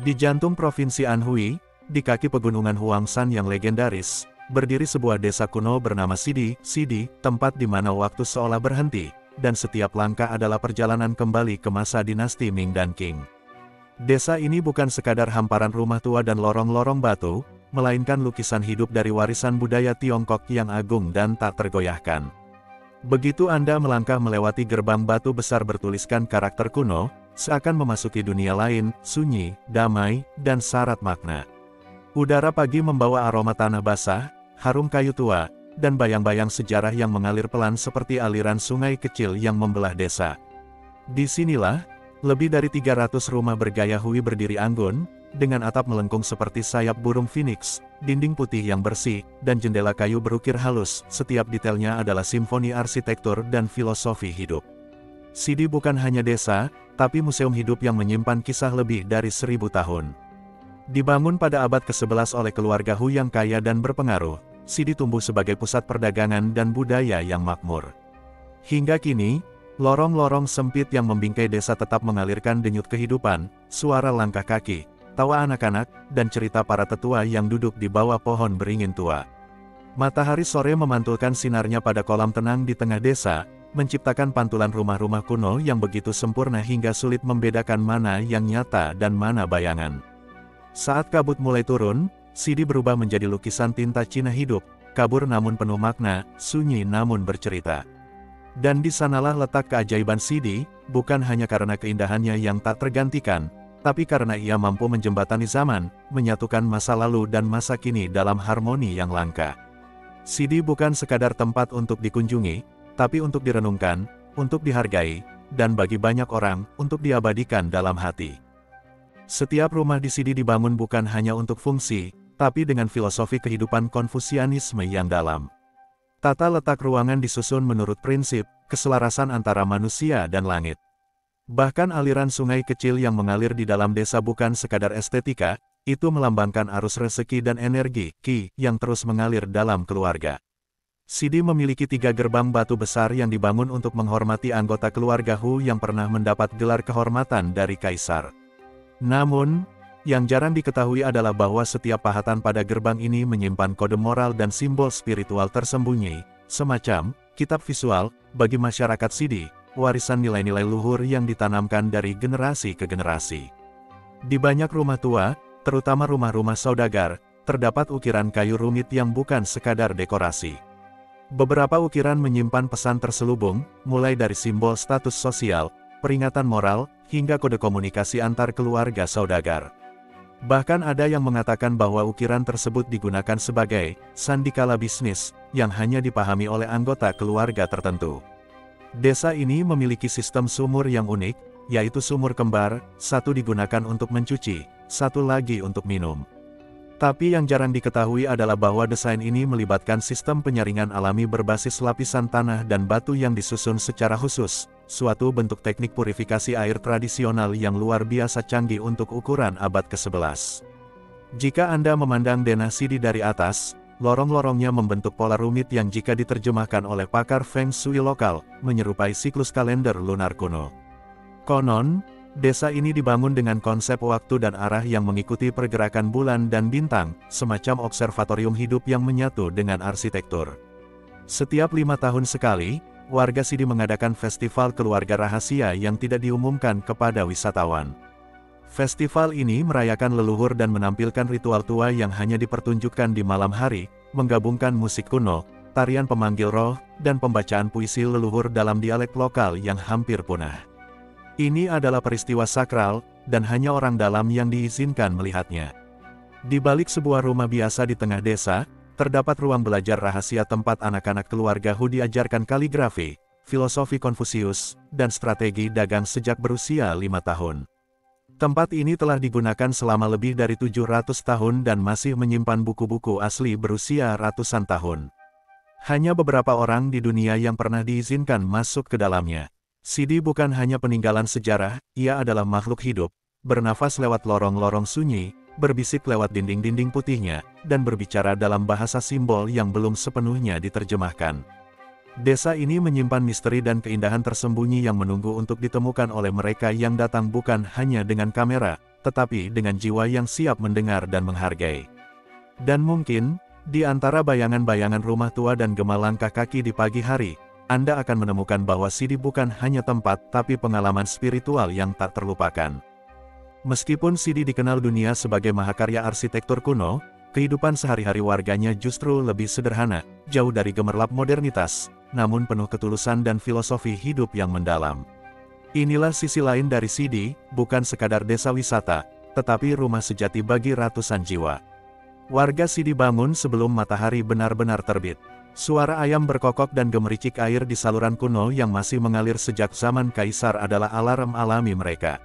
Di jantung Provinsi Anhui, di kaki pegunungan Huangshan yang legendaris, berdiri sebuah desa kuno bernama Sidi, tempat di mana waktu seolah berhenti, dan setiap langkah adalah perjalanan kembali ke masa dinasti Ming dan Qing. Desa ini bukan sekadar hamparan rumah tua dan lorong-lorong batu, melainkan lukisan hidup dari warisan budaya Tiongkok yang agung dan tak tergoyahkan. Begitu Anda melangkah melewati gerbang batu besar bertuliskan karakter kuno, seakan memasuki dunia lain, sunyi, damai, dan syarat makna. Udara pagi membawa aroma tanah basah, harum kayu tua, dan bayang-bayang sejarah yang mengalir pelan seperti aliran sungai kecil yang membelah desa. Di sinilah, lebih dari 300 rumah bergaya Hui berdiri anggun, dengan atap melengkung seperti sayap burung phoenix, dinding putih yang bersih, dan jendela kayu berukir halus, setiap detailnya adalah simfoni arsitektur dan filosofi hidup. Sidi bukan hanya desa, tapi museum hidup yang menyimpan kisah lebih dari 1000 tahun. Dibangun pada abad ke-11 oleh keluarga Hu yang kaya dan berpengaruh, Sidi tumbuh sebagai pusat perdagangan dan budaya yang makmur. Hingga kini, lorong-lorong sempit yang membingkai desa tetap mengalirkan denyut kehidupan, suara langkah kaki, tawa anak-anak, dan cerita para tetua yang duduk di bawah pohon beringin tua. Matahari sore memantulkan sinarnya pada kolam tenang di tengah desa, menciptakan pantulan rumah-rumah kuno yang begitu sempurna hingga sulit membedakan mana yang nyata dan mana bayangan. Saat kabut mulai turun, Sidi berubah menjadi lukisan tinta Cina hidup, kabur namun penuh makna, sunyi namun bercerita. Dan di sanalah letak keajaiban Sidi, bukan hanya karena keindahannya yang tak tergantikan, tapi karena ia mampu menjembatani zaman, menyatukan masa lalu dan masa kini dalam harmoni yang langka. Sidi bukan sekadar tempat untuk dikunjungi, tapi untuk direnungkan, untuk dihargai, dan bagi banyak orang, untuk diabadikan dalam hati. Setiap rumah di Sidi dibangun bukan hanya untuk fungsi, tapi dengan filosofi kehidupan Konfusianisme yang dalam. Tata letak ruangan disusun menurut prinsip, keselarasan antara manusia dan langit. Bahkan aliran sungai kecil yang mengalir di dalam desa bukan sekadar estetika, itu melambangkan arus rezeki dan energi, Qi, yang terus mengalir dalam keluarga. Sidi memiliki 3 gerbang batu besar yang dibangun untuk menghormati anggota keluarga Hu yang pernah mendapat gelar kehormatan dari kaisar. Namun, yang jarang diketahui adalah bahwa setiap pahatan pada gerbang ini menyimpan kode moral dan simbol spiritual tersembunyi, semacam kitab visual bagi masyarakat Sidi, warisan nilai-nilai luhur yang ditanamkan dari generasi ke generasi. Di banyak rumah tua, terutama rumah-rumah saudagar, terdapat ukiran kayu rumit yang bukan sekadar dekorasi. Beberapa ukiran menyimpan pesan terselubung, mulai dari simbol status sosial, peringatan moral, hingga kode komunikasi antar keluarga saudagar. Bahkan ada yang mengatakan bahwa ukiran tersebut digunakan sebagai sandikala bisnis, yang hanya dipahami oleh anggota keluarga tertentu. Desa ini memiliki sistem sumur yang unik, yaitu sumur kembar, satu digunakan untuk mencuci, satu lagi untuk minum. Tapi yang jarang diketahui adalah bahwa desain ini melibatkan sistem penyaringan alami berbasis lapisan tanah dan batu yang disusun secara khusus, suatu bentuk teknik purifikasi air tradisional yang luar biasa canggih untuk ukuran abad ke-11. Jika Anda memandang Denah Sidi dari atas, lorong-lorongnya membentuk pola rumit yang jika diterjemahkan oleh pakar Feng Shui lokal, menyerupai siklus kalender lunar kuno. Konon, desa ini dibangun dengan konsep waktu dan arah yang mengikuti pergerakan bulan dan bintang, semacam observatorium hidup yang menyatu dengan arsitektur. Setiap 5 tahun sekali, warga Sidi mengadakan festival keluarga rahasia yang tidak diumumkan kepada wisatawan. Festival ini merayakan leluhur dan menampilkan ritual tua yang hanya dipertunjukkan di malam hari, menggabungkan musik kuno, tarian pemanggil roh, dan pembacaan puisi leluhur dalam dialek lokal yang hampir punah. Ini adalah peristiwa sakral, dan hanya orang dalam yang diizinkan melihatnya. Di balik sebuah rumah biasa di tengah desa, terdapat ruang belajar rahasia tempat anak-anak keluarga Hu diajarkan kaligrafi, filosofi Konfusius, dan strategi dagang sejak berusia 5 tahun. Tempat ini telah digunakan selama lebih dari 700 tahun dan masih menyimpan buku-buku asli berusia ratusan tahun. Hanya beberapa orang di dunia yang pernah diizinkan masuk ke dalamnya. Sidi bukan hanya peninggalan sejarah, ia adalah makhluk hidup, bernafas lewat lorong-lorong sunyi, berbisik lewat dinding-dinding putihnya, dan berbicara dalam bahasa simbol yang belum sepenuhnya diterjemahkan. Desa ini menyimpan misteri dan keindahan tersembunyi yang menunggu untuk ditemukan oleh mereka yang datang bukan hanya dengan kamera, tetapi dengan jiwa yang siap mendengar dan menghargai. Dan mungkin, di antara bayangan-bayangan rumah tua dan gema langkah kaki di pagi hari, Anda akan menemukan bahwa Sidi bukan hanya tempat tapi pengalaman spiritual yang tak terlupakan. Meskipun Sidi dikenal dunia sebagai mahakarya arsitektur kuno, kehidupan sehari-hari warganya justru lebih sederhana, jauh dari gemerlap modernitas, namun penuh ketulusan dan filosofi hidup yang mendalam. Inilah sisi lain dari Sidi, bukan sekadar desa wisata, tetapi rumah sejati bagi ratusan jiwa. Warga Sidi bangun sebelum matahari benar-benar terbit. Suara ayam berkokok dan gemericik air di saluran kuno yang masih mengalir sejak zaman kaisar adalah alarm alami mereka.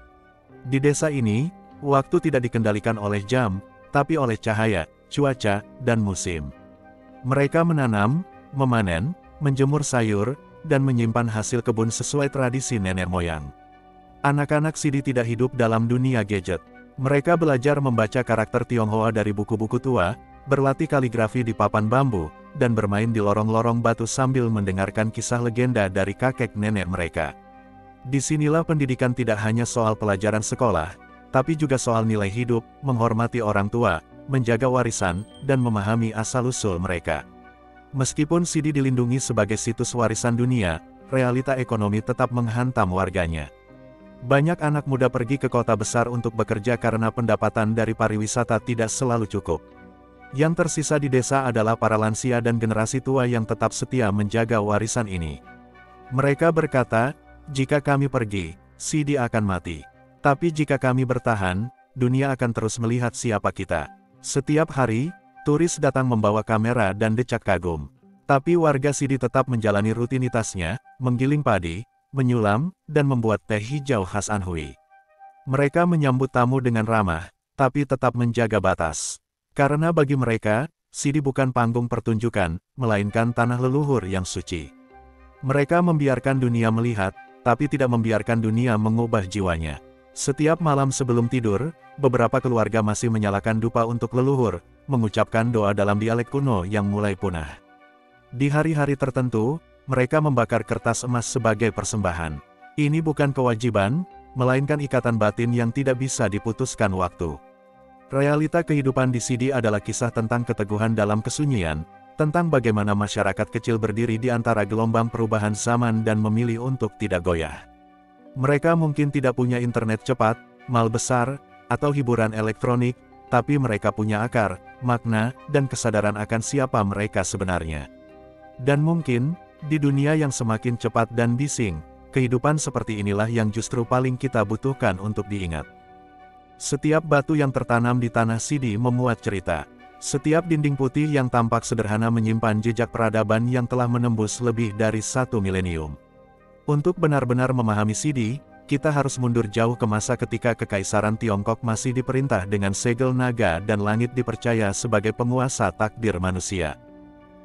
Di desa ini, waktu tidak dikendalikan oleh jam, tapi oleh cahaya, cuaca, dan musim. Mereka menanam, memanen, menjemur sayur, dan menyimpan hasil kebun sesuai tradisi nenek moyang. Anak-anak Sidi tidak hidup dalam dunia gadget. Mereka belajar membaca karakter Tionghoa dari buku-buku tua, berlatih kaligrafi di papan bambu, dan bermain di lorong-lorong batu sambil mendengarkan kisah legenda dari kakek nenek mereka. Disinilah pendidikan tidak hanya soal pelajaran sekolah, tapi juga soal nilai hidup, menghormati orang tua, menjaga warisan, dan memahami asal-usul mereka. Meskipun Sidi dilindungi sebagai situs warisan dunia, realita ekonomi tetap menghantam warganya. Banyak anak muda pergi ke kota besar untuk bekerja karena pendapatan dari pariwisata tidak selalu cukup. Yang tersisa di desa adalah para lansia dan generasi tua yang tetap setia menjaga warisan ini. Mereka berkata, "Jika kami pergi, Sidi akan mati. Tapi jika kami bertahan, dunia akan terus melihat siapa kita." Setiap hari, turis datang membawa kamera dan decak kagum. Tapi warga Sidi tetap menjalani rutinitasnya, menggiling padi, menyulam, dan membuat teh hijau khas Anhui. Mereka menyambut tamu dengan ramah, tapi tetap menjaga batas. Karena bagi mereka, Sidi bukan panggung pertunjukan, melainkan tanah leluhur yang suci. Mereka membiarkan dunia melihat, tapi tidak membiarkan dunia mengubah jiwanya. Setiap malam sebelum tidur, beberapa keluarga masih menyalakan dupa untuk leluhur, mengucapkan doa dalam dialek kuno yang mulai punah. Di hari-hari tertentu, mereka membakar kertas emas sebagai persembahan. Ini bukan kewajiban, melainkan ikatan batin yang tidak bisa diputuskan waktu. Realita kehidupan di Sidi adalah kisah tentang keteguhan dalam kesunyian, tentang bagaimana masyarakat kecil berdiri di antara gelombang perubahan zaman dan memilih untuk tidak goyah. Mereka mungkin tidak punya internet cepat, mal besar, atau hiburan elektronik, tapi mereka punya akar, makna, dan kesadaran akan siapa mereka sebenarnya. Dan mungkin, di dunia yang semakin cepat dan bising, kehidupan seperti inilah yang justru paling kita butuhkan untuk diingat. Setiap batu yang tertanam di tanah Sidi memuat cerita. Setiap dinding putih yang tampak sederhana menyimpan jejak peradaban yang telah menembus lebih dari 1 milenium. Untuk benar-benar memahami Sidi, kita harus mundur jauh ke masa ketika Kekaisaran Tiongkok masih diperintah dengan segel naga dan langit dipercaya sebagai penguasa takdir manusia.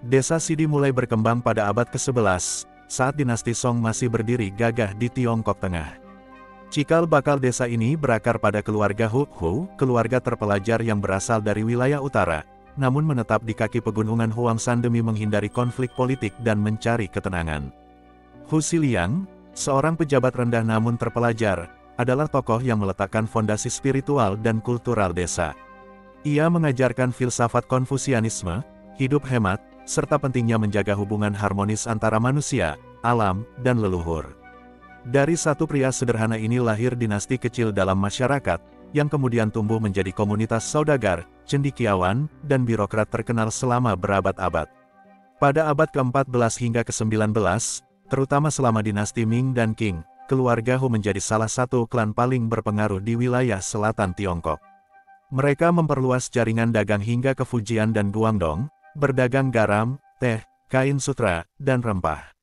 Desa Sidi mulai berkembang pada abad ke-11, saat dinasti Song masih berdiri gagah di Tiongkok Tengah. Cikal bakal desa ini berakar pada keluarga Hu, keluarga terpelajar yang berasal dari wilayah utara, namun menetap di kaki pegunungan Huangshan demi menghindari konflik politik dan mencari ketenangan. Hu Xiliang, seorang pejabat rendah namun terpelajar, adalah tokoh yang meletakkan fondasi spiritual dan kultural desa. Ia mengajarkan filsafat Konfusianisme, hidup hemat, serta pentingnya menjaga hubungan harmonis antara manusia, alam, dan leluhur. Dari satu pria sederhana ini lahir dinasti kecil dalam masyarakat, yang kemudian tumbuh menjadi komunitas saudagar, cendekiawan, dan birokrat terkenal selama berabad-abad. Pada abad ke-14 hingga ke-19, terutama selama dinasti Ming dan Qing, keluarga Hu menjadi salah satu klan paling berpengaruh di wilayah selatan Tiongkok. Mereka memperluas jaringan dagang hingga ke Fujian dan Guangdong, berdagang garam, teh, kain sutra, dan rempah.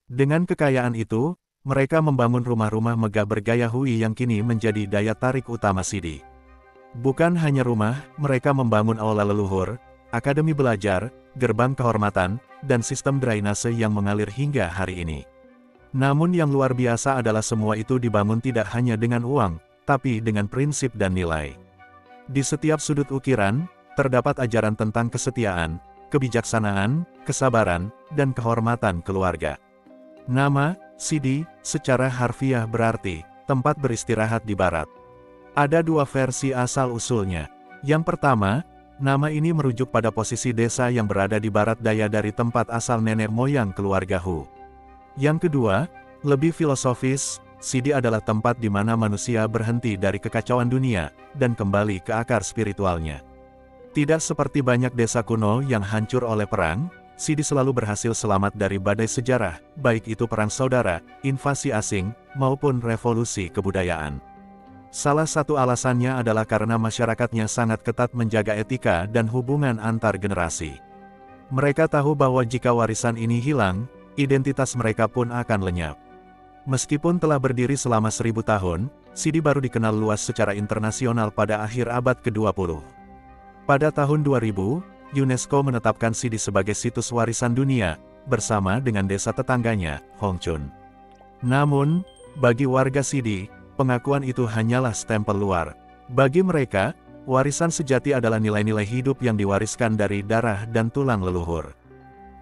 Dengan kekayaan itu, mereka membangun rumah-rumah megah bergaya Hui yang kini menjadi daya tarik utama Sidi. Bukan hanya rumah, mereka membangun aula leluhur, akademi belajar, gerbang kehormatan, dan sistem drainase yang mengalir hingga hari ini. Namun yang luar biasa adalah semua itu dibangun tidak hanya dengan uang, tapi dengan prinsip dan nilai. Di setiap sudut ukiran, terdapat ajaran tentang kesetiaan, kebijaksanaan, kesabaran, dan kehormatan keluarga. Nama, Sidi, secara harfiah berarti, tempat beristirahat di barat. Ada dua versi asal-usulnya. Yang pertama, nama ini merujuk pada posisi desa yang berada di barat daya dari tempat asal nenek moyang keluarga Hu. Yang kedua, lebih filosofis, Sidi adalah tempat di mana manusia berhenti dari kekacauan dunia, dan kembali ke akar spiritualnya. Tidak seperti banyak desa kuno yang hancur oleh perang, Sidi selalu berhasil selamat dari badai sejarah, baik itu perang saudara, invasi asing, maupun revolusi kebudayaan. Salah satu alasannya adalah karena masyarakatnya sangat ketat menjaga etika dan hubungan antar generasi. Mereka tahu bahwa jika warisan ini hilang, identitas mereka pun akan lenyap. Meskipun telah berdiri selama 1000 tahun, Sidi baru dikenal luas secara internasional pada akhir abad ke-20. Pada tahun 2000, UNESCO menetapkan Sidi sebagai situs warisan dunia, bersama dengan desa tetangganya, Hongchun. Namun, bagi warga Sidi, pengakuan itu hanyalah stempel luar. Bagi mereka, warisan sejati adalah nilai-nilai hidup yang diwariskan dari darah dan tulang leluhur.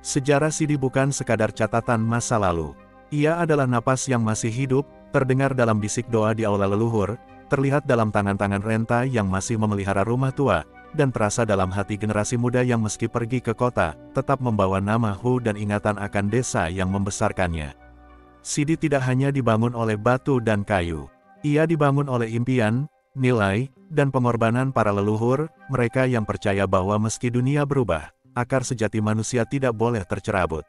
Sejarah Sidi bukan sekadar catatan masa lalu. Ia adalah napas yang masih hidup, terdengar dalam bisik doa di aula leluhur, terlihat dalam tangan-tangan renta yang masih memelihara rumah tua, dan terasa dalam hati generasi muda yang meski pergi ke kota, tetap membawa nama Hu dan ingatan akan desa yang membesarkannya. Sidi tidak hanya dibangun oleh batu dan kayu. Ia dibangun oleh impian, nilai, dan pengorbanan para leluhur, mereka yang percaya bahwa meski dunia berubah, akar sejati manusia tidak boleh tercerabut.